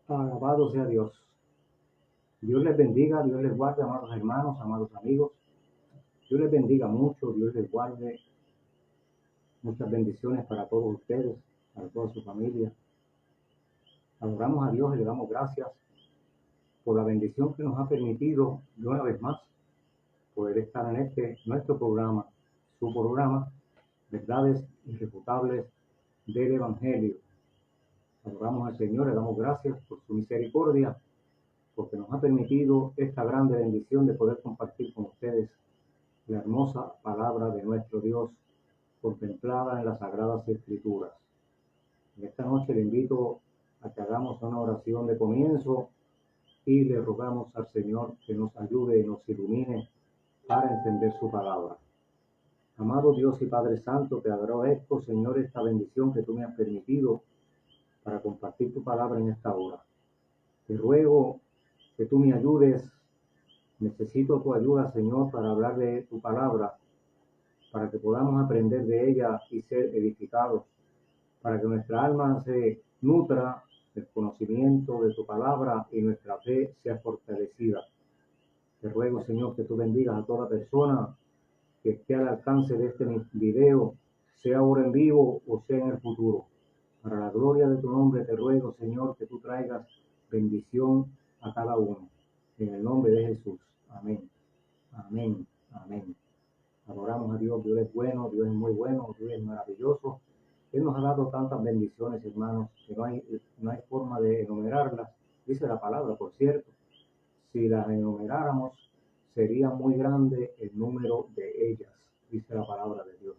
Alabado sea Dios. Dios les bendiga, Dios les guarde, amados hermanos, amados amigos. Dios les bendiga mucho, Dios les guarde. Muchas bendiciones para todos ustedes, para toda su familia. Adoramos a Dios y le damos gracias por la bendición que nos ha permitido de una vez más poder estar en nuestro programa, su programa, Verdades Irrefutables del Evangelio. Adoramos al Señor, le damos gracias por su misericordia, porque nos ha permitido esta grande bendición de poder compartir con ustedes la hermosa palabra de nuestro Dios, contemplada en las Sagradas Escrituras. En esta noche le invito a que hagamos una oración de comienzo y le rogamos al Señor que nos ayude y nos ilumine para entender su palabra. Amado Dios y Padre Santo, te agradezco, Señor, esta bendición que tú me has permitido para compartir tu palabra en esta hora. Te ruego que tú me ayudes. Necesito tu ayuda, Señor, para hablar de tu palabra, para que podamos aprender de ella y ser edificados, para que nuestra alma se nutra del conocimiento de tu palabra y nuestra fe sea fortalecida. Te ruego, Señor, que tú bendigas a toda persona que esté al alcance de este video, sea ahora en vivo o sea en el futuro. Para la gloria de tu nombre te ruego, Señor, que tú traigas bendición a cada uno. En el nombre de Jesús. Amén. Amén. Amén. Adoramos a Dios. Dios es bueno, Dios es muy bueno, Dios es maravilloso. Él nos ha dado tantas bendiciones, hermanos, que no hay forma de enumerarlas. Dice la palabra, por cierto. Si las enumeráramos, sería muy grande el número de ellas, dice la palabra de Dios.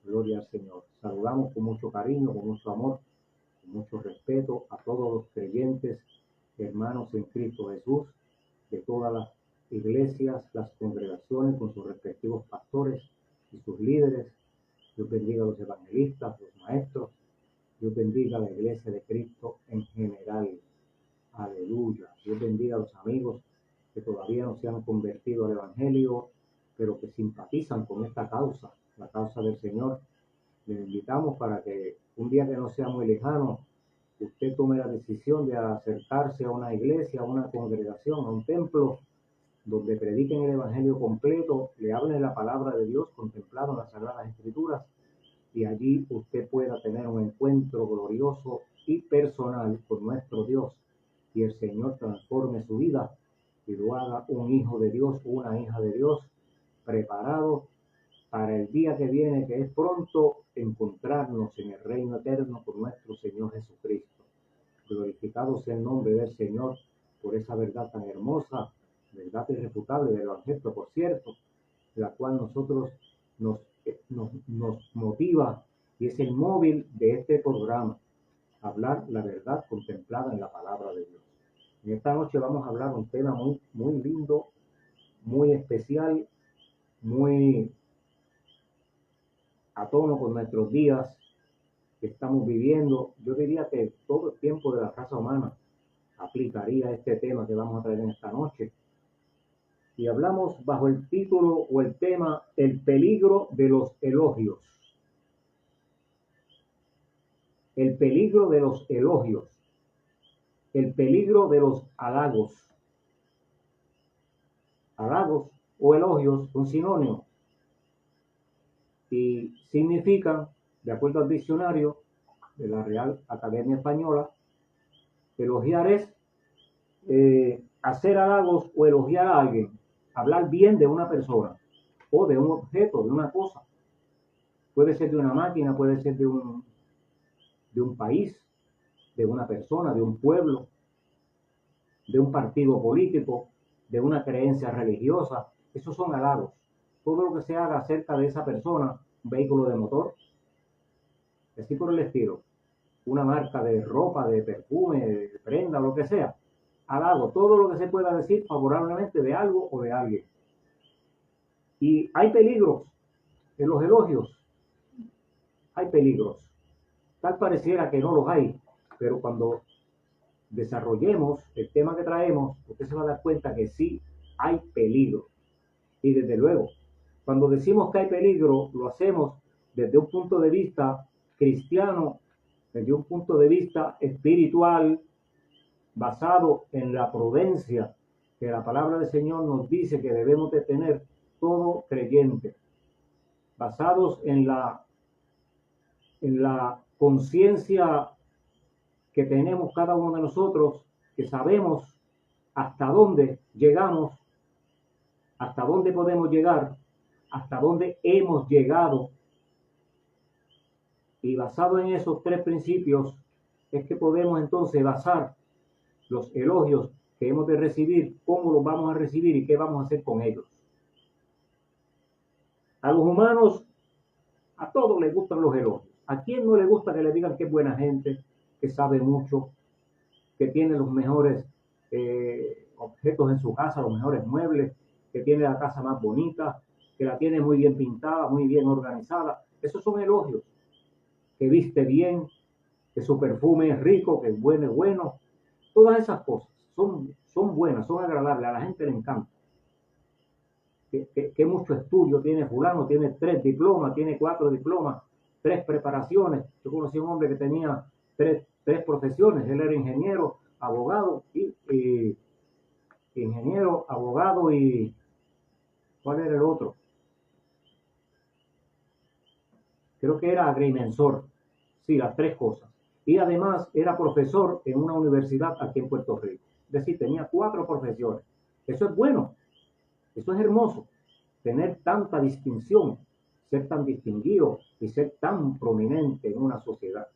Gloria al Señor. Saludamos con mucho cariño, con mucho amor, con mucho respeto a todos los creyentes, hermanos en Cristo Jesús, de todas las iglesias, las congregaciones, con sus respectivos pastores y sus líderes. Dios bendiga a los evangelistas, los maestros. Dios bendiga a la iglesia de Cristo en general. Aleluya. Dios bendiga a los amigos que todavía no se han convertido al Evangelio, pero que simpatizan con esta causa, la causa del Señor. Les invitamos para que un día que no sea muy lejano, usted tome la decisión de acercarse a una iglesia, a una congregación, a un templo, donde prediquen el Evangelio completo, le hablen la palabra de Dios contemplado en las Sagradas Escrituras, y allí usted pueda tener un encuentro glorioso y personal con nuestro Dios, y el Señor transforme su vida y lo haga un hijo de Dios, una hija de Dios, preparado para el día que viene, que es pronto encontrarnos en el reino eterno con nuestro Señor Jesucristo. Glorificado sea el nombre del Señor por esa verdad tan hermosa, verdad irrefutable del Evangelio, por cierto, la cual nosotros nos motiva, y es el móvil de este programa, hablar la verdad contemplada en la palabra de Dios. En esta noche vamos a hablar un tema muy, muy lindo, muy especial, muy a tono con nuestros días que estamos viviendo. Yo diría que todo el tiempo de la raza humana aplicaría este tema que vamos a traer en esta noche. Y hablamos bajo el título o el tema, el peligro de los elogios. El peligro de los elogios. El peligro de los halagos. Halagos o elogios son sinónimos y significan, de acuerdo al diccionario de la Real Academia Española, elogiar es hacer halagos o elogiar a alguien, hablar bien de una persona o de un objeto, de una cosa. Puede ser de una máquina, puede ser de un país, de una persona, de un pueblo, de un partido político, de una creencia religiosa. Esos son halagos. Todo lo que se haga acerca de esa persona, un vehículo de motor, así por el estilo, una marca de ropa, de perfume, de prenda, lo que sea, halago, todo lo que se pueda decir favorablemente de algo o de alguien. Y hay peligros en los elogios, hay peligros. Tal pareciera que no los hay, pero cuando desarrollemos el tema que traemos, usted se va a dar cuenta que sí hay peligro. Y desde luego, cuando decimos que hay peligro, lo hacemos desde un punto de vista cristiano, desde un punto de vista espiritual, basado en la prudencia que la palabra del Señor nos dice que debemos de tener todo creyente, basados en la conciencia que tenemos cada uno de nosotros, que sabemos hasta dónde llegamos, hasta dónde podemos llegar, hasta dónde hemos llegado. Y basado en esos tres principios es que podemos entonces basar los elogios que hemos de recibir, cómo los vamos a recibir y qué vamos a hacer con ellos. A los humanos, a todos les gustan los elogios. ¿A quién no le gusta que le digan que es buena gente, que sabe mucho, que tiene los mejores objetos en su casa, los mejores muebles, que tiene la casa más bonita, que la tiene muy bien pintada, muy bien organizada? Esos son elogios. Que viste bien, que su perfume es rico, que es bueno. Todas esas cosas son buenas, son agradables, a la gente le encanta. Que mucho estudio tiene fulano, tiene 3 diplomas, tiene 4 diplomas, 3 preparaciones. Yo conocí a un hombre que tenía tres profesiones. Él era ingeniero, abogado y ingeniero, abogado y ¿cuál era el otro? Creo que era agrimensor. Sí, las 3 cosas. Y además era profesor en una universidad aquí en Puerto Rico. Es decir, tenía 4 profesiones. Eso es bueno. Eso es hermoso. Tener tanta distinción, ser tan distinguido y ser tan prominente en una sociedad.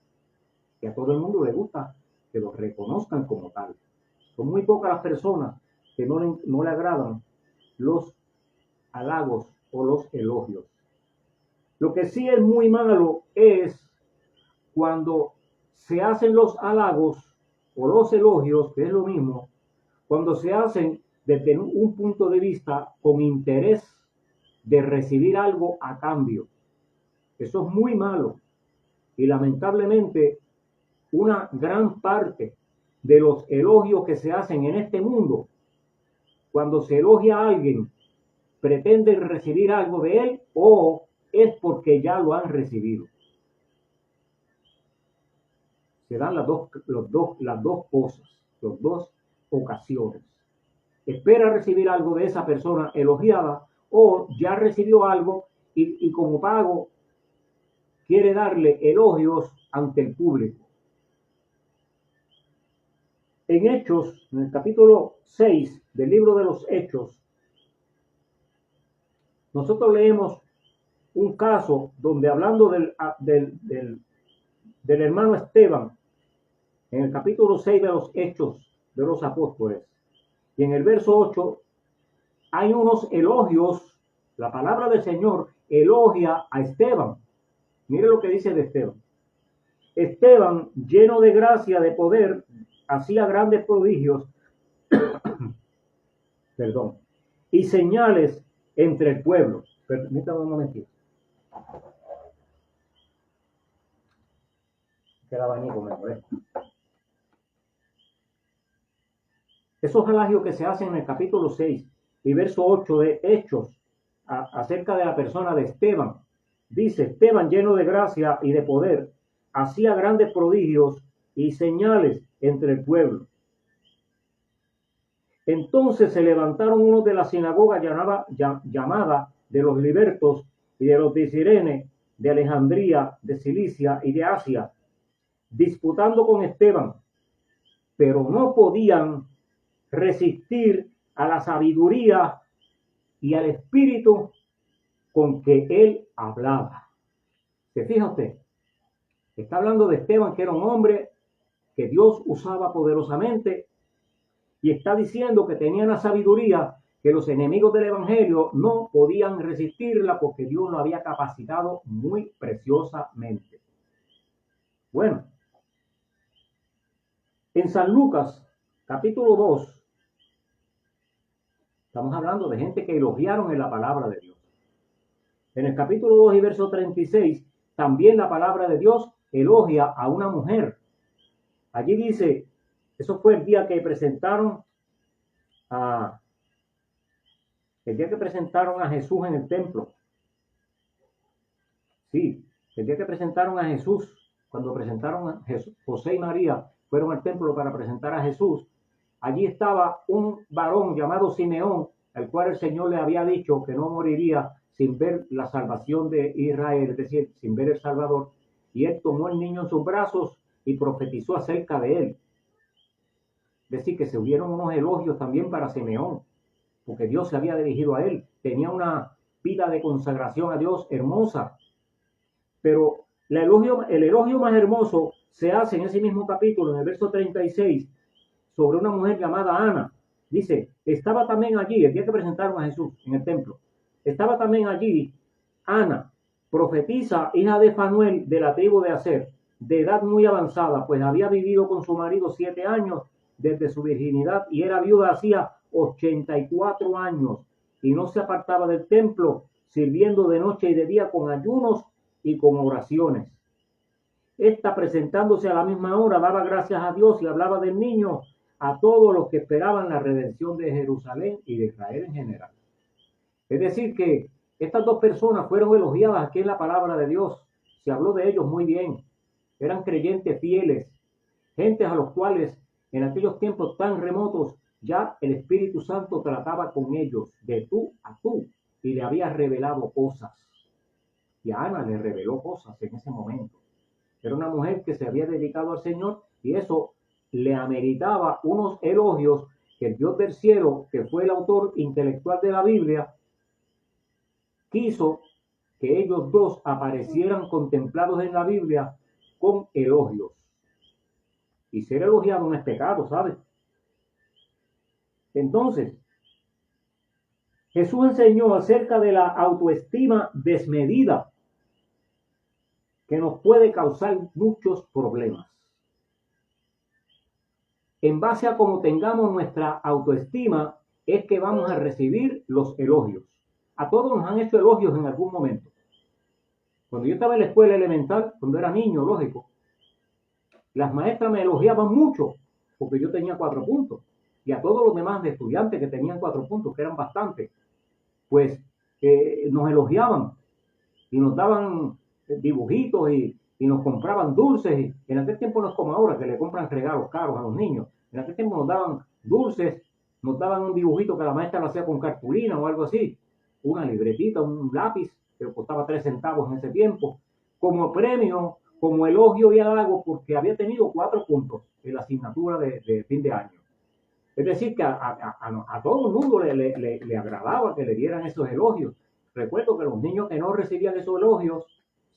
Que a todo el mundo le gusta que lo reconozcan como tal. Son muy pocas las personas que no le agradan los halagos o los elogios. Lo que sí es muy malo es cuando se hacen los halagos o los elogios, que es lo mismo, cuando se hacen desde un punto de vista con interés de recibir algo a cambio. Eso es muy malo. Y lamentablemente, una gran parte de los elogios que se hacen en este mundo, cuando se elogia a alguien, pretenden recibir algo de él o es porque ya lo han recibido. Se dan las dos cosas, las dos ocasiones. Espera recibir algo de esa persona elogiada o ya recibió algo y como pago quiere darle elogios ante el público. En Hechos, en el capítulo 6 del libro de los Hechos, nosotros leemos un caso donde hablando del hermano Esteban, en el capítulo 6 de los Hechos de los Apóstoles, y en el verso 8 hay unos elogios. La palabra del Señor elogia a Esteban. Mire lo que dice de Esteban. Esteban, lleno de gracia, de poder, hacía grandes prodigios y señales entre el pueblo. Permítame un momentito. Que el abanico me molesta. Esos elogios que se hacen en el capítulo 6 y verso 8 de Hechos acerca de la persona de Esteban. Dice, Esteban, lleno de gracia y de poder, hacía grandes prodigios y señales entre el pueblo. Entonces se levantaron unos de la sinagoga llamada de los libertos y de los de Cirene, de Alejandría, de Cilicia y de Asia, disputando con Esteban, pero no podían resistir a la sabiduría y al espíritu con que él hablaba. ¿Se fija usted? Está hablando de Esteban, que era un hombre que Dios usaba poderosamente, y está diciendo que tenía una sabiduría que los enemigos del evangelio no podían resistirla porque Dios lo había capacitado muy preciosamente. Bueno, en San Lucas, capítulo 2, estamos hablando de gente que elogiaron en la palabra de Dios. En el capítulo 2 y verso 36, también la palabra de Dios elogia a una mujer. Allí dice, eso fue el día que presentaron a Jesús en el templo. Sí, el día que presentaron a Jesús, cuando presentaron a José y María fueron al templo para presentar a Jesús, allí estaba un varón llamado Simeón, al cual el Señor le había dicho que no moriría sin ver la salvación de Israel, es decir, sin ver el Salvador, y él tomó al niño en sus brazos y profetizó acerca de él. Es decir, que se hubieron unos elogios también para Simeón, porque Dios se había dirigido a él, tenía una vida de consagración a Dios hermosa, pero el elogio más hermoso se hace en ese mismo capítulo, en el verso 36, sobre una mujer llamada Ana. Dice, estaba también allí, el día que presentaron a Jesús en el templo, estaba también allí Ana, profetisa, hija de Fanuel, de la tribu de Aser, de edad muy avanzada, pues había vivido con su marido 7 años desde su virginidad y era viuda hacía 84 años y no se apartaba del templo, sirviendo de noche y de día con ayunos y con oraciones. Esta, presentándose a la misma hora, daba gracias a Dios y hablaba del niño a todos los que esperaban la redención de Jerusalén y de Israel en general. Es decir, que estas dos personas fueron elogiadas aquí en la palabra de Dios. Se habló de ellos muy bien. Eran creyentes fieles, gentes a los cuales en aquellos tiempos tan remotos ya el Espíritu Santo trataba con ellos de tú a tú y le había revelado cosas. Y a Ana le reveló cosas en ese momento. Era una mujer que se había dedicado al Señor y eso le ameritaba unos elogios que el Dios del cielo, que fue el autor intelectual de la Biblia, quiso que ellos dos aparecieran contemplados en la Biblia con elogios. Y ser elogiado no es pecado, ¿sabes? Entonces, Jesús enseñó acerca de la autoestima desmedida que nos puede causar muchos problemas. En base a cómo tengamos nuestra autoestima, es que vamos a recibir los elogios. A todos nos han hecho elogios en algún momento. Cuando yo estaba en la escuela elemental, cuando era niño, lógico, las maestras me elogiaban mucho porque yo tenía 4 puntos. Y a todos los demás estudiantes que tenían 4 puntos, que eran bastantes, pues nos elogiaban y nos daban dibujitos y nos compraban dulces. En aquel tiempo no es como ahora, que le compran regalos caros a los niños. En aquel tiempo nos daban dulces, nos daban un dibujito que la maestra lo hacía con cartulina o algo así, una libretita, un lápiz, que costaba 3 centavos en ese tiempo, como premio, como elogio y halago, porque había tenido 4 puntos en la asignatura de fin de año. Es decir, que a todo el mundo le agradaba que le dieran esos elogios. Recuerdo que los niños que no recibían esos elogios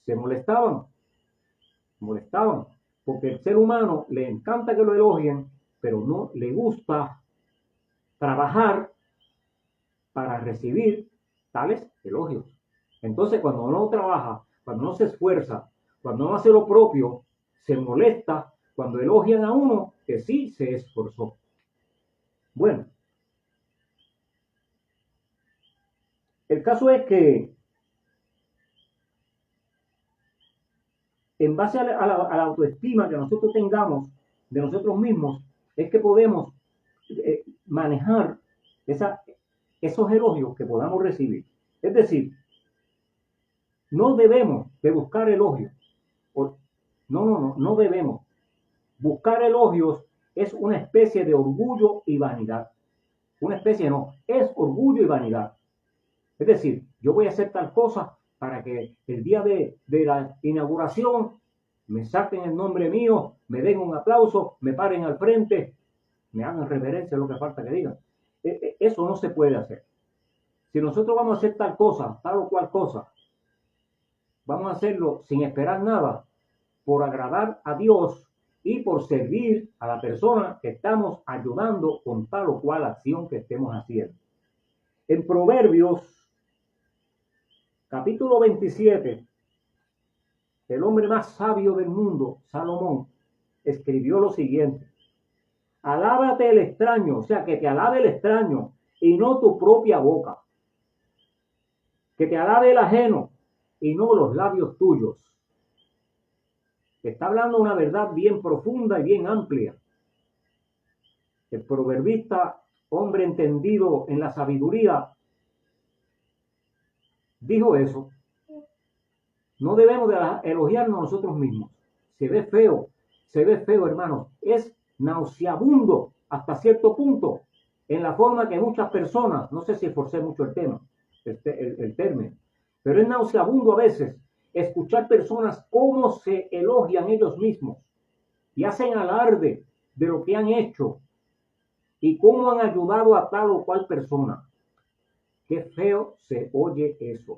se molestaban, porque el ser humano le encanta que lo elogien, pero no le gusta trabajar para recibir tales elogios. Entonces, cuando uno trabaja, cuando uno se esfuerza, cuando uno hace lo propio, se molesta cuando elogian a uno que sí se esforzó. Bueno, el caso es que en base a la autoestima que nosotros tengamos de nosotros mismos, es que podemos manejar esos elogios que podamos recibir. Es decir, no debemos de buscar elogios. No debemos. Buscar elogios es una especie de orgullo y vanidad. Una especie es orgullo y vanidad. Es decir, yo voy a hacer tal cosa para que el día de la inauguración me saquen el nombre mío, me den un aplauso, me paren al frente, me hagan reverencia, lo que falta que digan. Eso no se puede hacer. Si nosotros vamos a hacer tal cosa, tal o cual cosa, vamos a hacerlo sin esperar nada, por agradar a Dios y por servir a la persona que estamos ayudando con tal o cual acción que estemos haciendo. En Proverbios capítulo 27, el hombre más sabio del mundo, Salomón, escribió lo siguiente: alábate el extraño, o sea, que te alabe el extraño y no tu propia boca. Que te alabe el ajeno y no los labios tuyos. Está hablando una verdad bien profunda y bien amplia. El proverbista, hombre entendido en la sabiduría, dijo eso. No debemos de elogiarnos nosotros mismos. Se ve feo, se ve feo, hermanos. Es nauseabundo hasta cierto punto, en la forma que muchas personas, no sé si esforcé mucho el tema, el término, pero es nauseabundo a veces escuchar personas cómo se elogian ellos mismos y hacen alarde de lo que han hecho y cómo han ayudado a tal o cual persona. Qué feo se oye eso.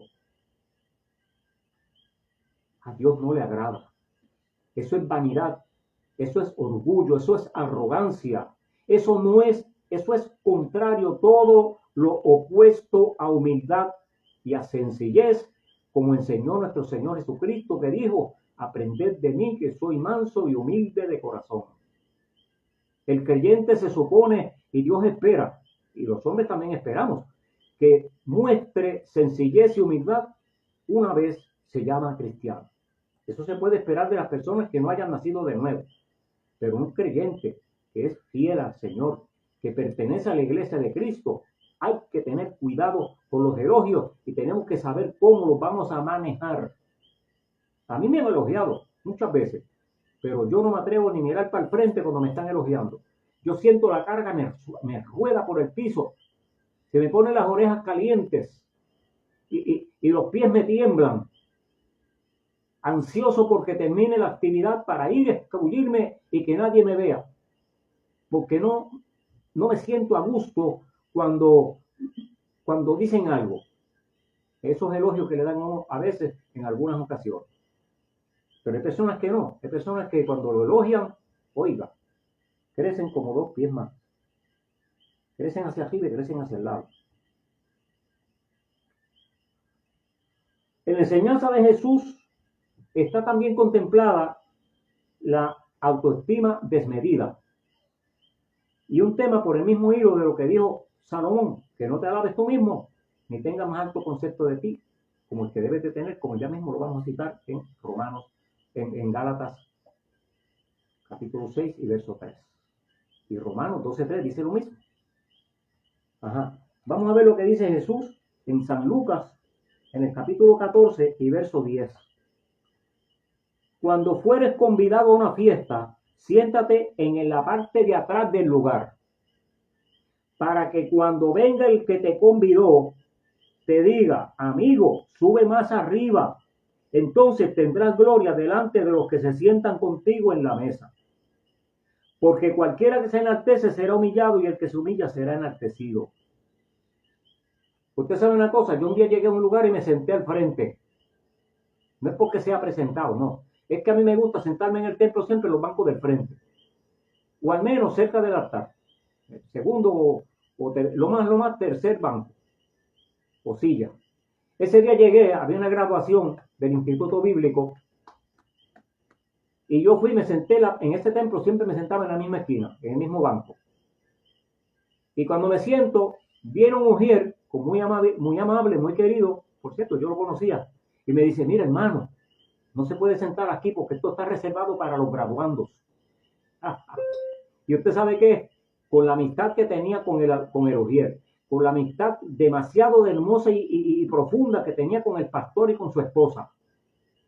A Dios no le agrada. Eso es vanidad, eso es orgullo, eso es arrogancia. Eso es contrario, todo lo opuesto a humildad y a sencillez, como enseñó nuestro Señor Jesucristo, que dijo: aprended de mí, que soy manso y humilde de corazón. El creyente se supone, y Dios espera, y los hombres también esperamos, que muestre sencillez y humildad una vez se llama cristiano. Eso se puede esperar de las personas que no hayan nacido de nuevo. Pero un creyente que es fiel al Señor, que pertenece a la iglesia de Cristo, hay que tener cuidado con los elogios y tenemos que saber cómo los vamos a manejar. A mí me han elogiado muchas veces, pero yo no me atrevo ni mirar para el frente cuando me están elogiando. Yo siento la carga, me rueda por el piso, se me ponen las orejas calientes y los pies me tiemblan, ansioso porque termine la actividad para ir a escabullirme y que nadie me vea, porque no me siento a gusto cuando dicen algo. Esos elogios que le dan a uno a veces en algunas ocasiones. Pero hay personas que no, hay personas que cuando lo elogian, oiga, crecen como 2 pies más. Crecen hacia arriba y crecen hacia el lado. En la enseñanza de Jesús está también contemplada la autoestima desmedida. Y un tema por el mismo hilo de lo que dijo Salomón: que no te alabes tú mismo, ni tengas más alto concepto de ti, como el que debes de tener, como ya mismo lo vamos a citar en Romanos, en Gálatas, capítulo 6 y verso 3. Y Romanos 12:3 dice lo mismo. Vamos a ver lo que dice Jesús en San Lucas, en el capítulo 14 y verso 10. Cuando fueres convidado a una fiesta, siéntate en la parte de atrás del lugar, para que cuando venga el que te convidó, te diga: amigo, sube más arriba. Entonces tendrás gloria delante de los que se sientan contigo en la mesa. Porque cualquiera que se enaltece será humillado, y el que se humilla será enaltecido. Usted sabe una cosa, yo un día llegué a un lugar y me senté al frente. No es porque sea presentado, no. Es que a mí me gusta sentarme en el templo siempre en los bancos del frente. O al menos cerca del altar. El segundo lo más tercer banco. O silla. Ese día llegué, había una graduación del Instituto Bíblico. Y yo fui y me senté en ese templo, siempre me sentaba en la misma esquina, en el mismo banco. Y cuando me siento, viene un mujer muy amable, muy querido. Por cierto, yo lo conocía. Y me dice: mira, hermano, no se puede sentar aquí porque esto está reservado para los graduandos. Y usted sabe qué, con la amistad que tenía con el Ujier, con la amistad demasiado hermosa y profunda que tenía con el pastor y con su esposa,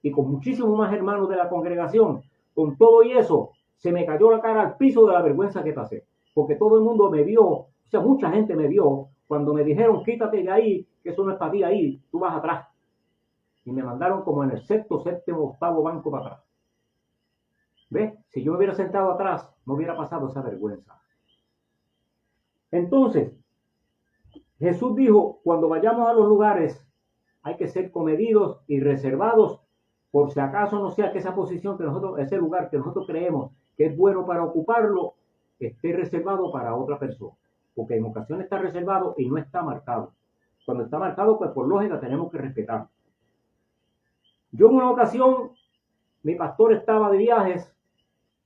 y con muchísimos más hermanos de la congregación, con todo y eso, se me cayó la cara al piso de la vergüenza que pasé, porque todo el mundo me vio, o sea, mucha gente me vio, cuando me dijeron: quítate de ahí, que eso no es para ti ahí, tú vas atrás. Y me mandaron como en el séptimo, octavo banco para atrás. ¿Ves? Si yo me hubiera sentado atrás, no hubiera pasado esa vergüenza. Entonces, Jesús dijo: cuando vayamos a los lugares, hay que ser comedidos y reservados, por si acaso no sea que esa posición que nosotros, ese lugar que nosotros creemos que es bueno para ocuparlo, esté reservado para otra persona. Porque en ocasiones está reservado y no está marcado. Cuando está marcado, pues por lógica tenemos que respetarlo. Yo en una ocasión, mi pastor estaba de viajes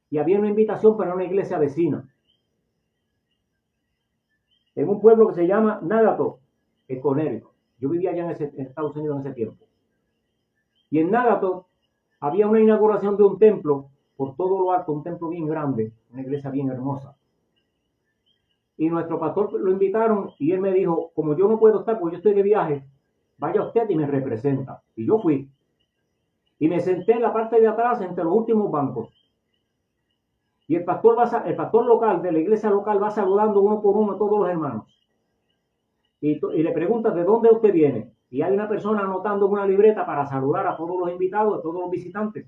y había una invitación para una iglesia vecina en un pueblo que se llama Nagato, en Connecticut. Yo vivía allá en Estados Unidos en ese tiempo. Y en Nagato había una inauguración de un templo por todo lo alto, un templo bien grande, una iglesia bien hermosa. Y nuestro pastor lo invitaron y él me dijo: como yo no puedo estar porque yo estoy de viaje, vaya usted y me representa. Y yo fui. Y me senté en la parte de atrás entre los últimos bancos. Y el pastor local de la iglesia local va saludando uno por uno a todos los hermanos. Y le pregunta de dónde usted viene. Y hay una persona anotando en una libreta para saludar a todos los invitados, a todos los visitantes,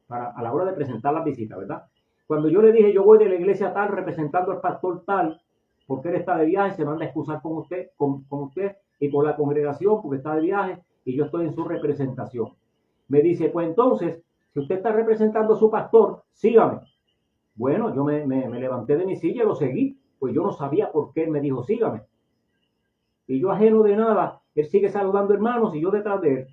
a la hora de presentar las visitas, ¿verdad? Cuando yo le dije, yo voy de la iglesia tal representando al pastor tal, porque él está de viaje, se manda a excusar con usted, con usted y con la congregación, porque está de viaje y yo estoy en su representación. Me dice, pues entonces, si usted está representando a su pastor, sígame. Bueno, yo me levanté de mi silla y lo seguí, pues yo no sabía por qué él me dijo, sígame. Y yo ajeno de nada, él sigue saludando hermanos y yo detrás de él.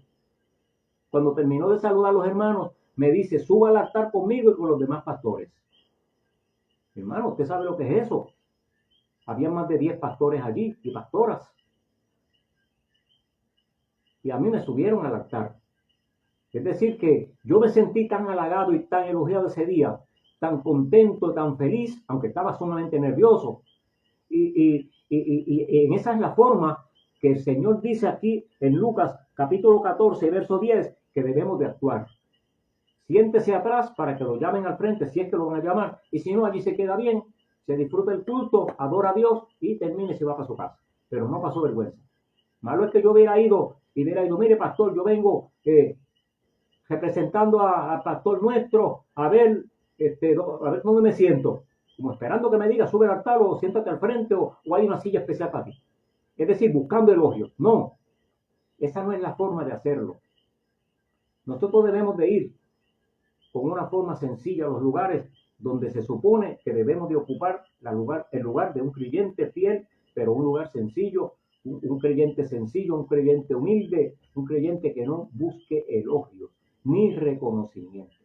Cuando terminó de saludar a los hermanos, me dice, suba al altar conmigo y con los demás pastores. Hermano, ¿usted sabe lo que es eso? Había más de 10 pastores allí y pastoras. Y a mí me subieron al altar. Es decir, que yo me sentí tan halagado y tan elogiado ese día, tan contento, tan feliz, aunque estaba sumamente nervioso. Y en esa es la forma que el Señor dice aquí en Lucas capítulo 14, verso 10, que debemos de actuar. Siéntese atrás para que lo llamen al frente, si es que lo van a llamar, y si no, allí se queda bien, se disfruta el culto, adora a Dios y termine y se va para su casa. Pero no pasó vergüenza. Malo es que yo hubiera ido, mire pastor, yo vengo representando al pastor nuestro, a ver dónde me siento, como esperando que me diga, sube al altar o siéntate al frente o hay una silla especial para ti. Es decir, buscando elogios. No, esa no es la forma de hacerlo. Nosotros debemos de ir con una forma sencilla a los lugares donde se supone que debemos de ocupar el lugar de un creyente fiel, pero un lugar sencillo, un creyente sencillo, un creyente humilde, un creyente que no busque elogios ni reconocimientos.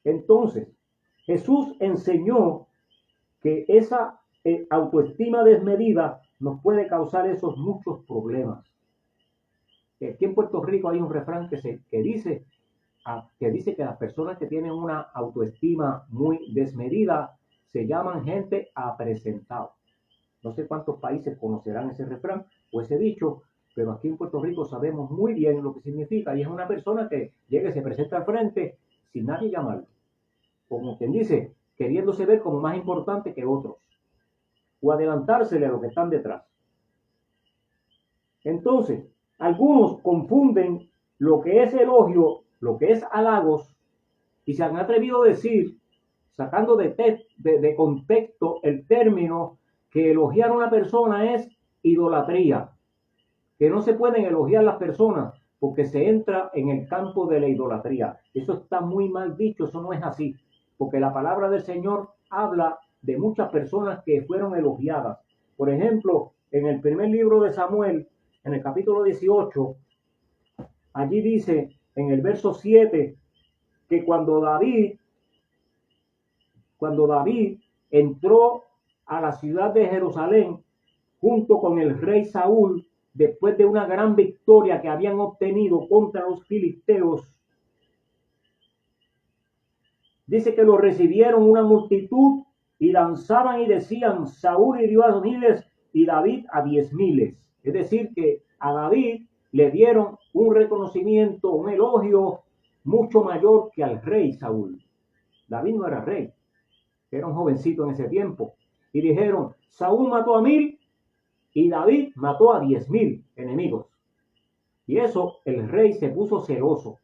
Entonces, Jesús enseñó que esa autoestima desmedida nos puede causar esos muchos problemas. Aquí en Puerto Rico hay un refrán que dice que las personas que tienen una autoestima muy desmedida se llaman gente apresentada. No sé cuántos países conocerán ese refrán o ese dicho, pero aquí en Puerto Rico sabemos muy bien lo que significa. Y es una persona que llega y se presenta al frente sin nadie llamarlo. Como quien dice, queriéndose ver como más importante que otros. O adelantársele a los que están detrás. Entonces, algunos confunden lo que es elogio, lo que es halagos, y se han atrevido a decir, sacando de contexto el término, que elogiar a una persona es idolatría, que no se pueden elogiar las personas porque se entra en el campo de la idolatría. Eso está muy mal dicho, eso no es así, porque la palabra del Señor habla de muchas personas que fueron elogiadas. Por ejemplo, en el primer libro de Samuel, en el capítulo 18, allí dice en el verso 7 que cuando David entró a la ciudad de Jerusalén junto con el rey Saúl, después de una gran victoria que habían obtenido contra los filisteos, dice que lo recibieron una multitud y danzaban y decían, Saúl hirió a miles y David a 10,000. Es decir, que a David le dieron un reconocimiento, un elogio mucho mayor que al rey Saúl. David no era rey, era un jovencito en ese tiempo. Y dijeron, Saúl mató a 1,000 y David mató a 10,000 enemigos. Y eso, el rey se puso celoso.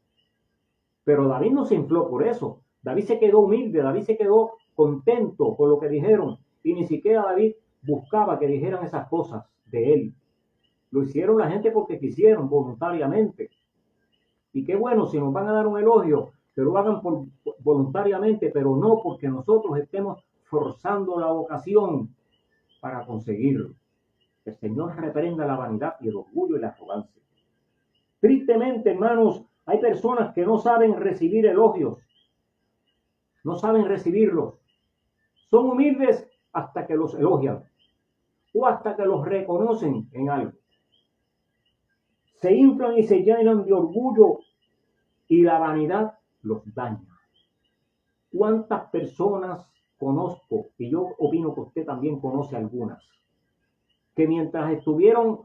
Pero David no se infló por eso. David se quedó humilde, David se quedó contento con lo que dijeron. Y ni siquiera David buscaba que dijeran esas cosas de él. Lo hicieron la gente porque quisieron, voluntariamente. Y qué bueno, si nos van a dar un elogio, que lo hagan voluntariamente, pero no porque nosotros estemos forzando la ocasión para conseguirlo. El Señor reprenda la vanidad y el orgullo y la arrogancia. Tristemente, hermanos, hay personas que no saben recibir elogios. No saben recibirlos. Son humildes hasta que los elogian o hasta que los reconocen en algo. Se inflan y se llenan de orgullo y la vanidad los daña. ¿Cuántas personas conozco? Y yo opino que usted también conoce algunas, que mientras estuvieron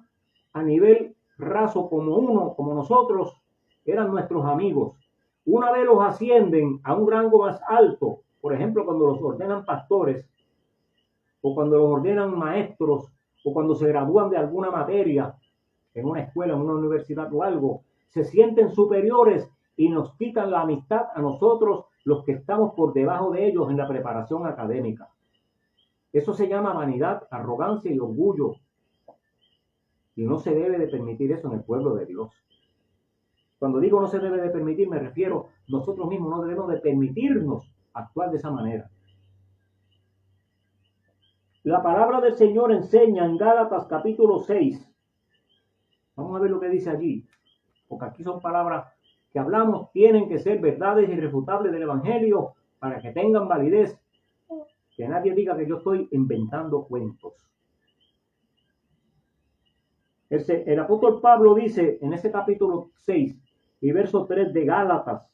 a nivel raso como nosotros, eran nuestros amigos. Una vez los ascienden a un rango más alto, por ejemplo, cuando los ordenan pastores, o cuando los ordenan maestros, o cuando se gradúan de alguna materia en una escuela, en una universidad o algo, se sienten superiores y nos quitan la amistad a nosotros, los que estamos por debajo de ellos en la preparación académica. Eso se llama vanidad, arrogancia y orgullo. Y no se debe de permitir eso en el pueblo de Dios. Cuando digo no se debe de permitir, me refiero, nosotros mismos no debemos de permitirnos actuar de esa manera. La palabra del Señor enseña en Gálatas capítulo 6. Vamos a ver lo que dice allí, porque aquí son palabras que hablamos, tienen que ser verdades irrefutables del Evangelio para que tengan validez. Que nadie diga que yo estoy inventando cuentos. El apóstol Pablo dice en ese capítulo 6 y verso 3 de Gálatas,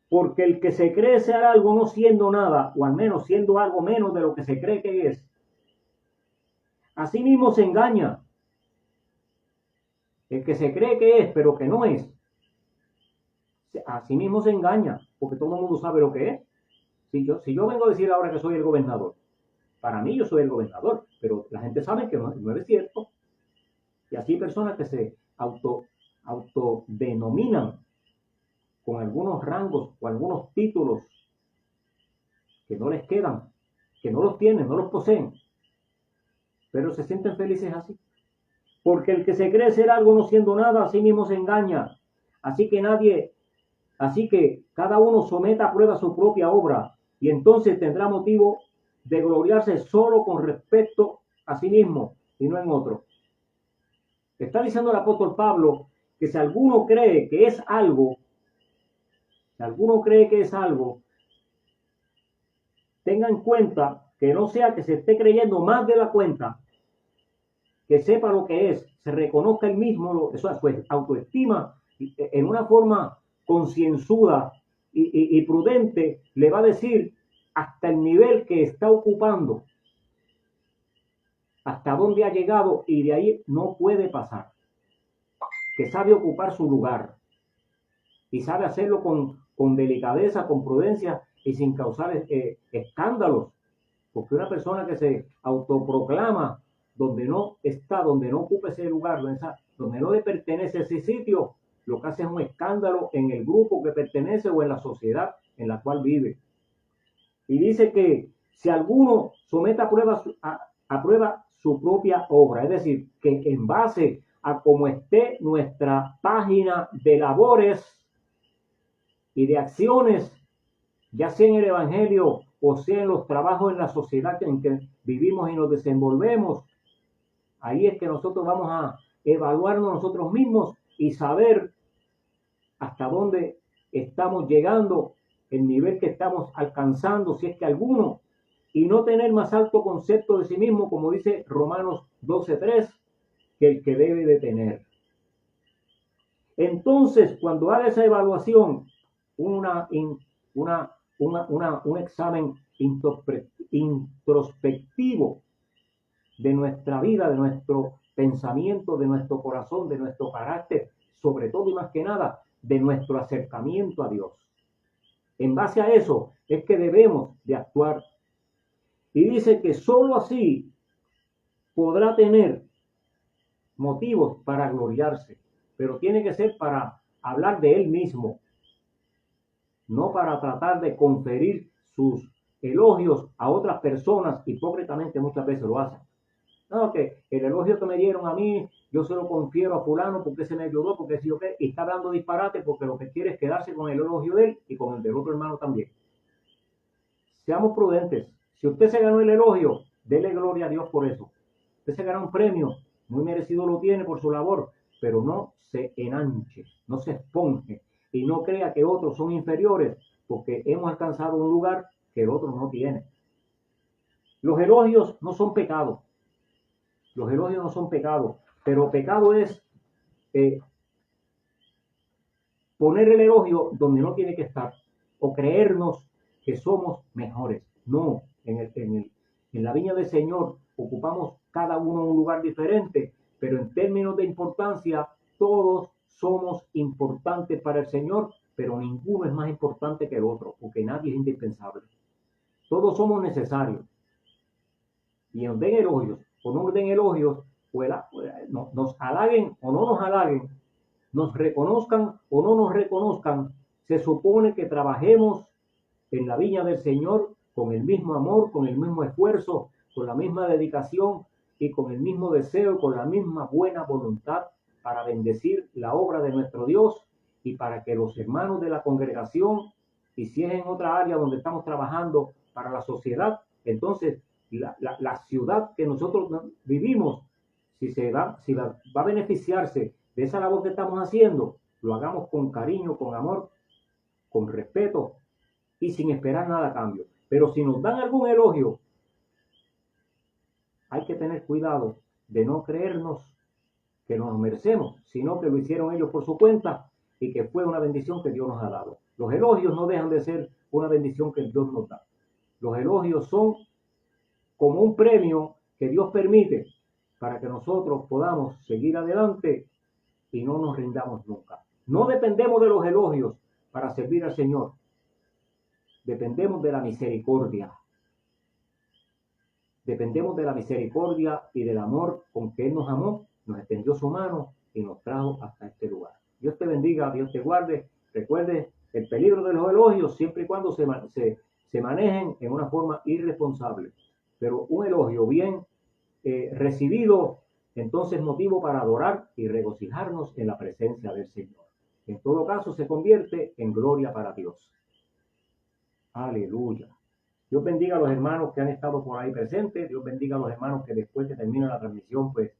porque el que se cree ser algo no siendo nada, o al menos siendo algo menos de lo que se cree que es, así mismo se engaña. El que se cree que es, pero que no es, así mismo se engaña, porque todo el mundo sabe lo que es. Si yo vengo a decir ahora que soy el gobernador, para mí yo soy el gobernador, pero la gente sabe que no es cierto. Y así hay personas que se autodenominan con algunos rangos o algunos títulos que no les quedan, que no los tienen, no los poseen, pero se sienten felices así. Porque el que se cree ser algo no siendo nada, a sí mismo se engaña. Así que cada uno someta a prueba su propia obra y entonces tendrá motivo de gloriarse solo con respecto a sí mismo y no en otro. Está diciendo el apóstol Pablo que si alguno cree que es algo, tenga en cuenta que no sea que se esté creyendo más de la cuenta, que sepa lo que es, se reconozca el mismo, eso es su autoestima, en una forma concienzuda y prudente, le va a decir hasta el nivel que está ocupando, hasta dónde ha llegado y de ahí no puede pasar. Que sabe ocupar su lugar y sabe hacerlo con delicadeza, con prudencia y sin causar escándalos. Porque una persona que se autoproclama donde no está, donde no ocupa ese lugar, donde no le pertenece ese sitio, lo que hace es un escándalo en el grupo que pertenece o en la sociedad en la cual vive. Y dice que si alguno somete a prueba su propia obra, es decir, que en base a cómo esté nuestra página de labores y de acciones, ya sea en el Evangelio o sea en los trabajos en la sociedad en que vivimos y nos desenvolvemos, ahí es que nosotros vamos a evaluarnos nosotros mismos y saber hasta dónde estamos llegando, el nivel que estamos alcanzando, si es que alguno, y no tener más alto concepto de sí mismo, como dice Romanos 12:3, que el que debe de tener. Entonces, cuando haga esa evaluación, un examen introspectivo de nuestra vida, de nuestro pensamiento, de nuestro corazón, de nuestro carácter, sobre todo y más que nada, de nuestro acercamiento a Dios. En base a eso es que debemos de actuar. Y dice que sólo así podrá tener motivos para gloriarse, pero tiene que ser para hablar de él mismo, no para tratar de conferir sus elogios a otras personas. Hipócritamente muchas veces lo hacen. No, que el elogio que me dieron a mí, yo se lo confiero a fulano porque se me ayudó, porque si yo qué, y está dando disparate porque lo que quiere es quedarse con el elogio de él y con el del otro hermano también. Seamos prudentes. Si usted se ganó el elogio, dele gloria a Dios por eso. Usted se ganó un premio, muy merecido lo tiene por su labor, pero no se enanche, no se esponje y no crea que otros son inferiores porque hemos alcanzado un lugar que el otro no tiene. Los elogios no son pecados. Los elogios no son pecados, pero pecado es poner el elogio donde no tiene que estar o creernos que somos mejores. No, en la viña del Señor ocupamos cada uno un lugar diferente, pero en términos de importancia todos somos importantes para el Señor, pero ninguno es más importante que el otro, porque nadie es indispensable. Todos somos necesarios. Y nos den elogios o no nos den elogios, nos halaguen o no nos halaguen, nos reconozcan o no nos reconozcan, se supone que trabajemos en la viña del Señor con el mismo amor, con el mismo esfuerzo, con la misma dedicación y con el mismo deseo, con la misma buena voluntad para bendecir la obra de nuestro Dios y para que los hermanos de la congregación, y si es en otra área donde estamos trabajando para la sociedad, entonces la ciudad que nosotros vivimos, si va a beneficiarse de esa labor que estamos haciendo, lo hagamos con cariño, con amor, con respeto y sin esperar nada a cambio. Pero si nos dan algún elogio, hay que tener cuidado de no creernos que nos merecemos, sino que lo hicieron ellos por su cuenta y que fue una bendición que Dios nos ha dado. Los elogios no dejan de ser una bendición que Dios nos da. Los elogios son como un premio que Dios permite para que nosotros podamos seguir adelante y no nos rindamos nunca. No dependemos de los elogios para servir al Señor. Dependemos de la misericordia. Dependemos de la misericordia y del amor con que Él nos amó, nos extendió su mano y nos trajo hasta este lugar. Dios te bendiga, Dios te guarde. Recuerde el peligro de los elogios siempre y cuando se manejen en una forma irresponsable. Pero un elogio bien recibido, entonces motivo para adorar y regocijarnos en la presencia del Señor. En todo caso se convierte en gloria para Dios. Aleluya. Dios bendiga a los hermanos que han estado por ahí presentes. Dios bendiga a los hermanos que después que termina la transmisión, pues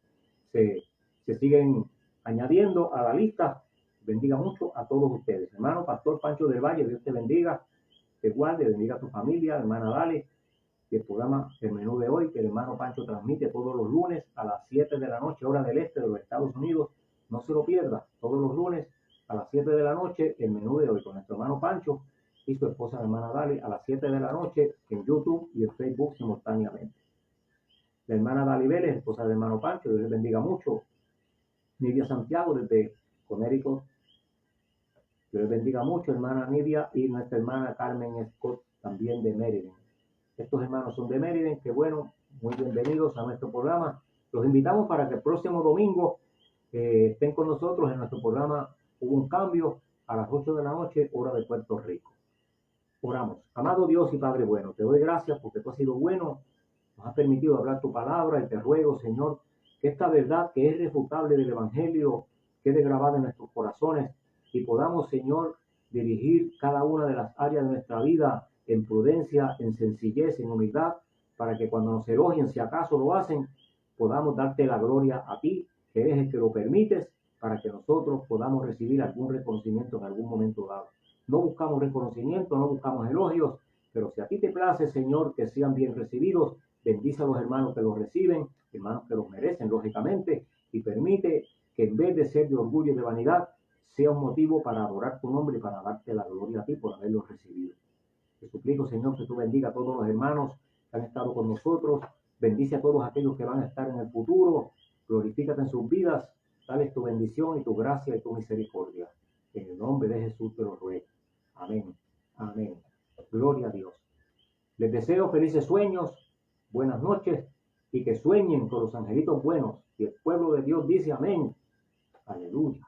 se siguen añadiendo a la lista. Bendiga mucho a todos ustedes. Hermano Pastor Pancho del Valle, Dios te bendiga, te guarde, bendiga a tu familia, hermana Dale. Y el programa, el menú de hoy, que el hermano Pancho transmite todos los lunes a las 7 de la noche, hora del este de los Estados Unidos. No se lo pierda, todos los lunes a las 7 de la noche, el menú de hoy con nuestro hermano Pancho y su esposa, la hermana Dali, a las 7 de la noche en YouTube y en Facebook simultáneamente. La hermana Dali Vélez, esposa del hermano Pancho, Dios les bendiga mucho. Nidia Santiago desde Connecticut, Dios les bendiga mucho, hermana Nidia, y nuestra hermana Carmen Scott, también de Maryland. Estos hermanos son de Maryland, que bueno, muy bienvenidos a nuestro programa. Los invitamos para que el próximo domingo estén con nosotros en nuestro programa. Hubo un cambio a las 8 de la noche, hora de Puerto Rico. Oramos. Amado Dios y Padre bueno, te doy gracias porque tú has sido bueno, nos has permitido hablar tu palabra y te ruego, Señor, que esta verdad que es irrefutable del Evangelio quede grabada en nuestros corazones y podamos, Señor, dirigir cada una de las áreas de nuestra vida en prudencia, en sencillez, en humildad, para que cuando nos elogien, si acaso lo hacen, podamos darte la gloria a ti, que eres el que lo permites, para que nosotros podamos recibir algún reconocimiento en algún momento dado. No buscamos reconocimiento, no buscamos elogios, pero si a ti te place, Señor, que sean bien recibidos, bendice a los hermanos que los reciben, hermanos que los merecen, lógicamente, y permite que en vez de ser de orgullo y de vanidad, sea un motivo para adorar tu nombre y para darte la gloria a ti por haberlos recibido. Te suplico, Señor, que tú bendiga a todos los hermanos que han estado con nosotros, bendice a todos aquellos que van a estar en el futuro, glorifícate en sus vidas, dale tu bendición y tu gracia y tu misericordia. En el nombre de Jesús te lo ruego. Amén. Amén. Gloria a Dios. Les deseo felices sueños, buenas noches y que sueñen con los angelitos buenos. Y el pueblo de Dios dice amén. Aleluya.